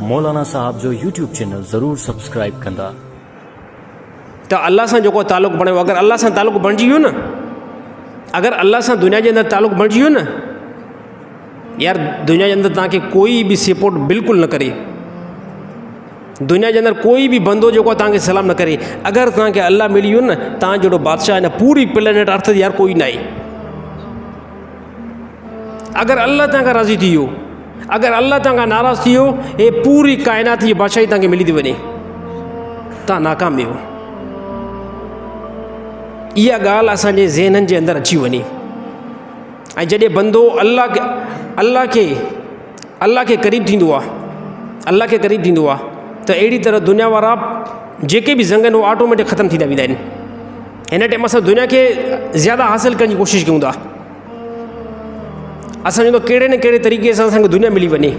मौलाना साहब जो YouTube channel ज़रूर subscribe कंदा। तो अल्लाह से जो ताल्लुक़ बणियो, अगर अल्लाह से ताल्लुक़ बणिजी वियो न, अगर अल्लाह से दुनिया के अंदर ताल्लुक़ बणिजी वियो न यार, दुनिया के अंदर तव्हांखे कोई भी सपोर्ट बिल्कुल न करे, दुनिया के अंदर कोई भी बंदो जो तव्हांखे सलाम न करे। अगर तव्हांखे अल्लाह मिली वियो न, तव्हां जहिड़ो बादशाह हिन पूरी प्लेनेट अर्थ ते यार कोई न आहे। अगर अल्लाह तव्हांखां राज़ी थी वियो, अगर अल्लाह तव्हांखां नाराज़ थी वियो, हे पूरी काइनात जी बादशाही तव्हांखे मिली थी वञे, तव्हां नाकाम आहियो। इहा ॻाल्हि असांजे ज़हननि जे अंदरि अची वञे। ऐं जॾहिं बंदो अल्लाह खे क़रीब थींदो आहे, अल्लाह खे क़रीब थींदो आहे, त अहिड़ी तरह दुनिया वारा जेके बि ज़ंग आहिनि उहे ऑटोमेटिक ख़तमु थींदा वेंदा आहिनि। हिन टाइम असां दुनिया खे ज़्यादा हासिलु करण जी कोशिशि कयूं था। असां चवंदो कहिड़े न कहिड़े तरीक़े सां असांखे दुनिया मिली वञे,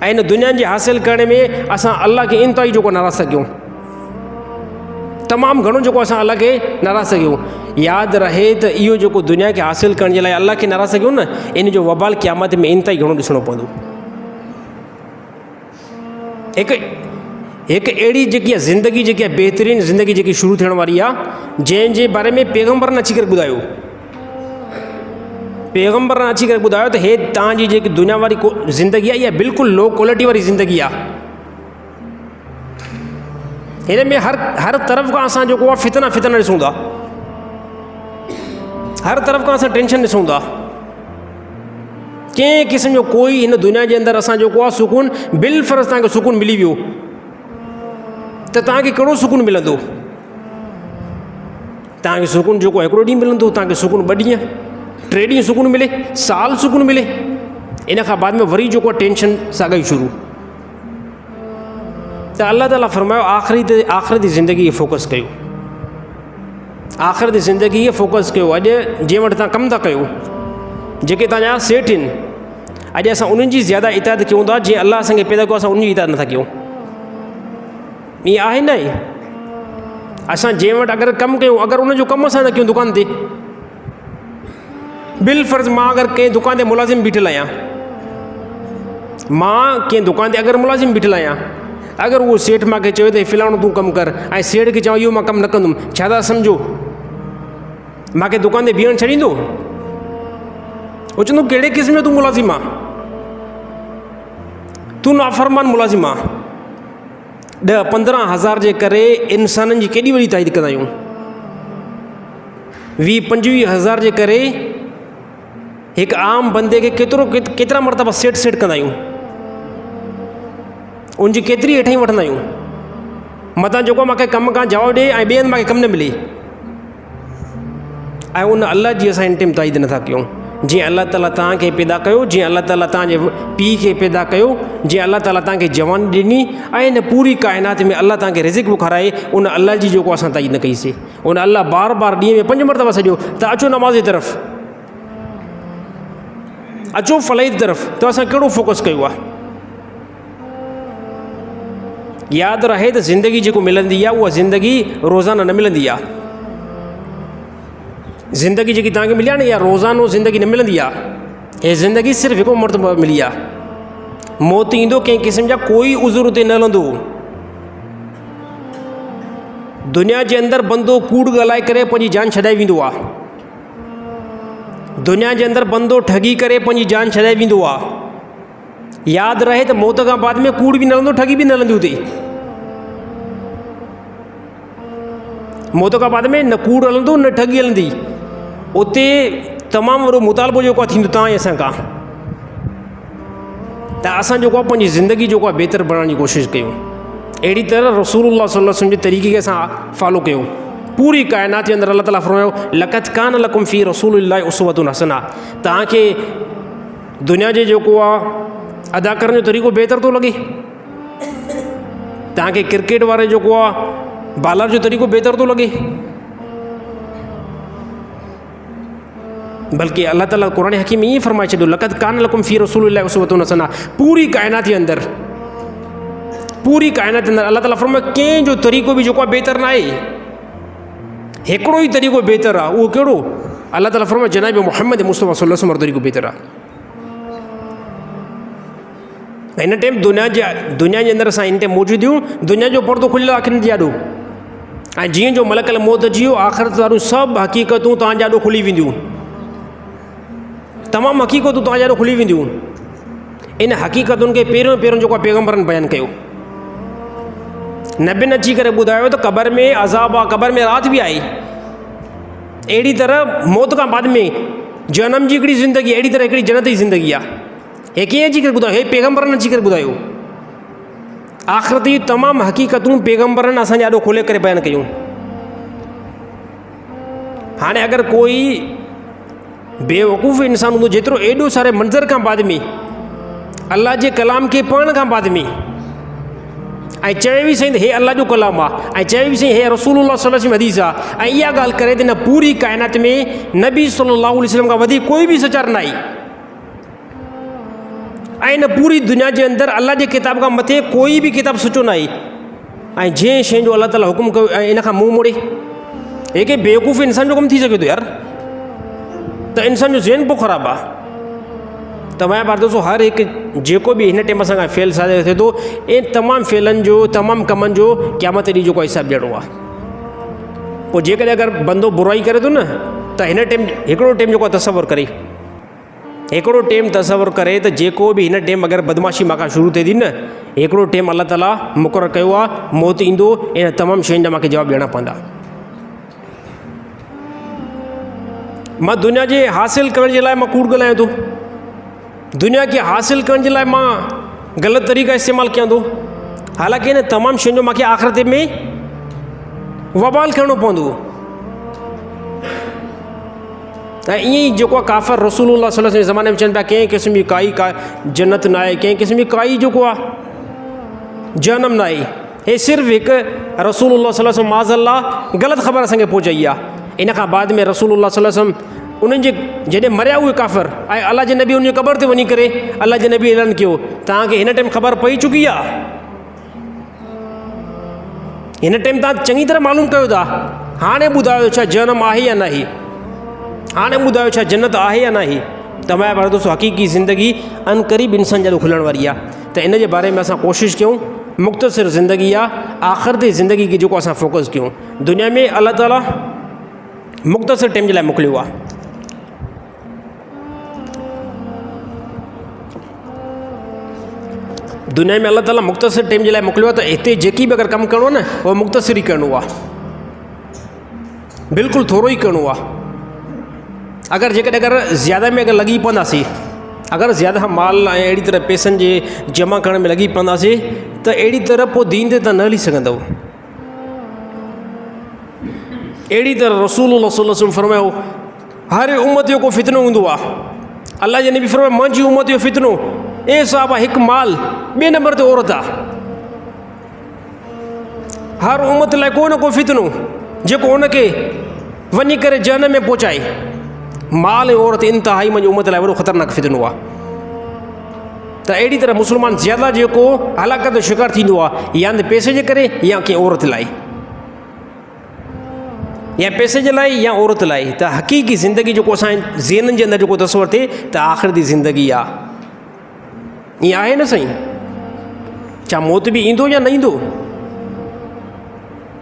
ऐं हिन दुनिया जे हासिलु करण में असां अल्लाह खे इंतिहाई जेको नाराज़ था कयूं, तमामु घणो जेको असां अल्लाह खे नाराज़ था कयूं। यादि रहे त इहो जेको दुनिया खे हासिलु करण जे लाइ अल्लाह खे नाराज़ था कयूं न, इन जो वबाल क़यामत में इंतिहाई घणो ॾिसणो पवंदो। हिकु अहिड़ी जेकी आहे ज़िंदगी, जेकी आहे बहितरीनु ज़िंदगी जेकी शुरू थियण वारी आहे, जंहिंजे बारे में पैगम्बरनि अची करे ॿुधायो, पैगम्बरनि अची करे ॿुधायो त हे तव्हांजी जेकी दुनिया वारी ज़िंदगी आहे, इहा बिल्कुलु लो क्वालिटी वारी ज़िंदगी आहे। हिन में हर तरफ़ खां असां जेको आहे फितना ॾिसूं था, हर तरफ़ खां असां टेंशन ॾिसूं था। कंहिं क़िस्म जो कोई हिन दुनिया जे अंदरि असां जेको आहे सुकून, बिलफ़र्ज़ तव्हांखे सुकून मिली वियो त तव्हांखे कहिड़ो सुकून मिलंदो? तव्हांखे सुकून जेको आहे हिकिड़ो ॾींहुं मिलंदो, तव्हांखे सुकून 2 ॾींहं 3 ॾींहं सुकून मिले, साल सुकून मिले, इन खां बाद में वरी जेको आहे टेंशन साॻई शुरू। त अल्लाह ताला फरमायो आख़िरती ज़िंदगी खे फोकस कयो, आख़िरती ज़िंदगी खे फोकस कयो। अॼु जंहिं वटि तव्हां कमु था कयो, जेके तव्हांजा सेठ आहिनि, अॼु असां उन्हनि जी ज़्यादा इताद कयूं था। जीअं अल्लाह असांखे पैदा कयो, असां उन्हनि जी इताद नथा कयूं। ईअं आहे न आहे। असां जंहिं वटि अगरि कमु कयूं, अगरि उनजो कमु असां न कयूं दुकान ते, बिलफ़र्ज़ मां अगरि कंहिं दुकान ते मुलाज़िम बीठल आहियां, मां कंहिं दुकान ते अगरि मुलाज़िम बीठल आहियां, अगरि उहो सेठ मूंखे चयो त फ़लाणो तूं कमु कर, ऐं सेठ खे चवां इहो मां कमु न कंदुमि, छा था सम्झो मूंखे दुकान ते बीहणु छॾींदो? उहो चवंदो कहिड़े क़िस्म जो तूं मुलाज़िम आहे, तूं नाफ़रमान मुलाज़िम आहे। 10-15 हज़ार जे करे इंसाननि जी केॾी वॾी तारीफ़ कंदा आहियूं, 20-25 हज़ार जे करे हिकु आम बंदे खे केतिरा मरतबा सेठ कंदा आहियूं, उनजी केतिरी हेठाई वठंदा आहियूं। मतां जेको मूंखे कमु खां जवाबु ॾिए ऐं ॿिए हंधि मूंखे कमु न मिले, ऐं उन अल्लाह जी असां इन टाइम ताईद नथा कयूं। जीअं अल्लाह ताला तव्हांखे पैदा कयो, जीअं अल्लाह ताला तव्हांजे पीउ खे पैदा कयो, जीअं अल्लाह ताला तव्हांखे जवानी ॾिनी, ऐं हिन पूरी काइनात में अल्लाह तव्हांखे रिज़्क़ बि खाराए, उन अल्लाह जी जेको असां ताईद न कईसीं। उन अल्लाह बार ॾींहं में 5 मरतबा सॼो त अचो नमाज़ जी तरफ़, अचो फलाही जी तरफ़, त असां कहिड़ो फोकस कयो आहे? यादि रहे त ज़िंदगी जेको मिलंदी आहे, उहा ज़िंदगी रोज़ाना न मिलंदी आहे। ज़िंदगी जेकी तव्हांखे मिली आहे न, इहा रोज़ानो ज़िंदगी न मिलंदी आहे। हे ज़िंदगी सिर्फ़ु हिकु मरतबा मिली आहे। मौत ईंदो, कंहिं क़िस्म जा कोई उज़ुर उते न हलंदो। दुनिया जे अंदरि बंदो कूड़ ॻाल्हाए करे पंहिंजी जान छॾाए वेंदो आहे। दुनिया जे अंदरि बंदो ठगी करे पंहिंजी जान छॾाए वेंदो आहे। यादि रहे त मौत खां बाद में कूड़ बि न हलंदो, ठगी बि न हलंदी। उते मौत खां बाद में न कूड़ हलंदो, न ठगी हलंदी। उते तमामु वॾो मुतालबो जेको आहे थींदो तव्हां ऐं असां खां। त असां जेको आहे पंहिंजी ज़िंदगी जेको आहे बहितर बणाइण जी कोशिशि कयूं, अहिड़ी तरह रसूलुल्लाह सल्लल्लाहु अलैहि वसल्लम जे तरीक़े खे असां फॉलो कयूं। पूरी काइनात जे अंदरि अल्लाह ताला फरमायो लक़द कान लकुम फ़ी रसूलिल्लाहि उसवतुन हसना। तव्हांखे दुनिया जे जेको आहे अदा करण जो तरीक़ो बहितर थो लॻे, तव्हांखे क्रिकेट वारे जेको आहे बॉलर जो तरीक़ो बहितर थो लॻे, बल्कि अल्लाह ताला क़ुरान हकीम ईअं फरमाए छॾियो लक़द कान लकुम फ़ी रसूलिल्लाहि उसवतुन हसना। पूरी काइनात जे अंदरि अल्लाह ताला फरमाए कंहिंजो तरीक़ो बि जेको आहे बहितर न आहे, हिकिड़ो ई तरीक़ो बहितर आहे। उहो कहिड़ो? अल्लाह ताला फरमाए जनाब मोहम्मद मुस्तफ़ा सल्लल्लाहु अलैहि वसल्लम तरीक़ो बहितर आहे। हिन टाइम दुनिया जे अंदरि असां हिन टाइम मौजूदु आहियूं, दुनिया जो पर्दो खुलियल आखिरनि जे ॾाढो। ऐं जीअं जो मलकल मौत अची वियो, आख़िरत वारियूं सभु हक़ीक़तूं तव्हांजे ॾाढो खुली वेंदियूं, तमामु हक़ीक़तूं तव्हांजे ॾाढो खुली वेंदियूं। इन हक़ीक़तुनि खे पहिरियों जेको आहे पैगम्बरनि बयानु कयो। नबियुनि अची करे ॿुधायो त क़बर में अज़ाब आहे, क़बर में राति बि आहे। अहिड़ी तरह मौत खां बाद में जनम जी हिकिड़ी ज़िंदगी, अहिड़ी तरह हिकिड़ी जन्नत जी ज़िंदगी आहे। हे कीअं अची करे ॿुधायो? हे पैगम्बरनि अची करे ॿुधायो। आख़िरत जी तमामु हक़ीक़तूं पैगम्बरनि असांजे ॾाढो खोले करे बयानु कयूं। हाणे अगरि कोई बेवकूफ़ इंसान हूंदो जेतिरो एॾो सारे मंज़र खां बाद में अल्लाह जे कलाम खे पढ़ण खां बाद में ऐं चए बि साईं हे अल्लाह जो कलाम आहे, ऐं चए बि साईं हे रसूलुल्लाह सल्लल्लाहु अलैहि वसल्लम हदीस आहे, ऐं इहा ॻाल्हि करे त हिन पूरी काइनात में नबी सल्लल्लाहु अलैहि वसल्लम खां वधीक कोई बि सचार न आहे। ऐं हिन पूरी दुनिया जे अंदरि अल्लाह जे किताब खां मथे कोई बि किताबु सचो न आहे। ऐं जंहिं शइ जो अल्लाह ताला हुकुम कयो ऐं इन खां मुंहुं मोड़े, हे के बेवकूफ़ इंसान जो कमु थी सघे थो यार। त इंसान जो ज़हन पोइ ख़राबु आहे। त मां पाण ॾिसो हर हिकु जेको बि हिन टाइम असांखां फेल साबित थिए थो, इन तमामु फेलनि जो, तमामु कमनि जो क़यामत ॾींहुं जेको हिसाबु ॾियणो आहे। पोइ जेकॾहिं अगरि बंदो बुराई करे थो न, त हिन टाइम हिकिड़ो टाइम जेको आहे तसवुरु करे, हिकिड़ो टाइम तसवुरु करे त जेको बि हिन टाइम अगरि बदमाशी मूंखां शुरू थिए थी न, हिकिड़ो टाइम अल्लाह ताला मुक़ररु कयो आहे, मौत ईंदो, इन तमामु शयुनि जा मूंखे जवाबु ॾियणा पवंदा। मां दुनिया जे हासिल करण जे लाइ मां कूड़ ॻाल्हायां थो, दुनिया खे हासिल करण जे लाइ मां ग़लति तरीक़ा इस्तेमालु कयां थो, हालांकि इन तमामु शयुनि जो मूंखे आख़िरत में वबाल खणणो पवंदो। ऐं ईअं ई जेको आहे काफ़िर रसूलुल्लाह सल्लल्लाहु अलैहि वसल्लम ज़माने में चवनि पिया कंहिं क़िस्म जी का जन्नत न आहे, कंहिं क़िस्म जी काई जेको आहे जनम न आहे। हे सिर्फ़ु हिकु रसूलुल्लाह सल्लल्लाहु अलैहि वसल्लम माज़अल्लाह ग़लति ख़बर असांखे पहुचाई आहे। इन खां बाद में रसूलुल्लाह सल्लल्लाहु अलैहि वसल्लम उन्हनि जे जॾहिं मरिया उहे काफ़िर, ऐं अल्लाह जे नबी उनजी क़बर ते वञी करे अल्लाह जे नबी ऐलान कयो, तव्हांखे हिन टाइम ख़बर पई चुकी आहे, हिन टाइम तव्हां चङी तरह मालूम कयो था, हाणे ॿुधायो छा जनम आहे या न आहे, हाणे ॿुधायो छा जन्नत आहे या न आहे। त मां पाण दोस्तो हक़ीक़ी ज़िंदगी अनक़रीब इंसान जो खुलण वारी आहे। त इन जे बारे में असां कोशिशि कयूं मुख़्तसिर ज़िंदगी आहे, आख़िरती ज़िंदगी खे जेको असां फोकस कयूं। दुनिया में अल्लाह ताला मुख़्तसिर टाइम जे लाइ मोकिलियो आहे। दुनिया में अल्लाह ताला मुख़्तसिर टाइम जे लाइ मोकिलियो आहे, त हिते जेकी बि अगरि कमु करिणो आहे न, उहो मुख़्तसिर ई करिणो आहे, बिल्कुलु थोरो ई करिणो आहे। अगरि जेकॾहिं ज़्यादा में अगरि लॻी पवंदासीं, अगरि ज़्यादा माल ऐं अहिड़ी तरह पैसनि जे जमा करण में लॻी पवंदासीं, त अहिड़ी तरह पोइ दीन ते तव्हां न हली सघंदव। अहिड़ी तरह रसूलुल्लाह सल्लल्लाहु अलैहि वसल्लम फरमायो, हर उम्मत जो को फितनो हूंदो आहे। अल्लाह जे नबी फरमायो, मुंहिंजी उम्मत जो फितनो ए साहब आहे, हिकु माल, ॿिए नंबर ते औरत आहे। हर उम्मत लाइ को न को फितनो जेको उनखे वञी करे जहन्नम में पहुचाए। माल ऐं औरत इंतिहाई मुंहिंजी उम्मत लाइ वॾो ख़तरनाक फितनो आहे। त अहिड़ी तरह मुस्लमान ज़्यादा जेको हलाकत जो शिकार थींदो आहे, या त पैसे जे करे, या कंहिं औरत लाइ, या पैसे जे लाइ या औरत लाइ। त हक़ीक़ी ज़िंदगी जेको असांजे ज़हननि जे अंदरि जेको तसवुरु थिए त आख़िरती ज़िंदगी आहे, ईअं आहे न साईं? छा मौत बि ईंदो या न ईंदो?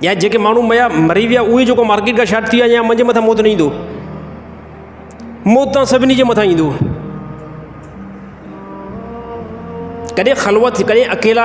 या जेके माण्हू मरी विया उहे जेको मार्केट खां शार्ट थी विया, या मुंहिंजे मथां मौत न ईंदो? मौत तव्हां सभिनी जे मथां ईंदो। कॾहिं ख़लवत, कॾहिं अकेला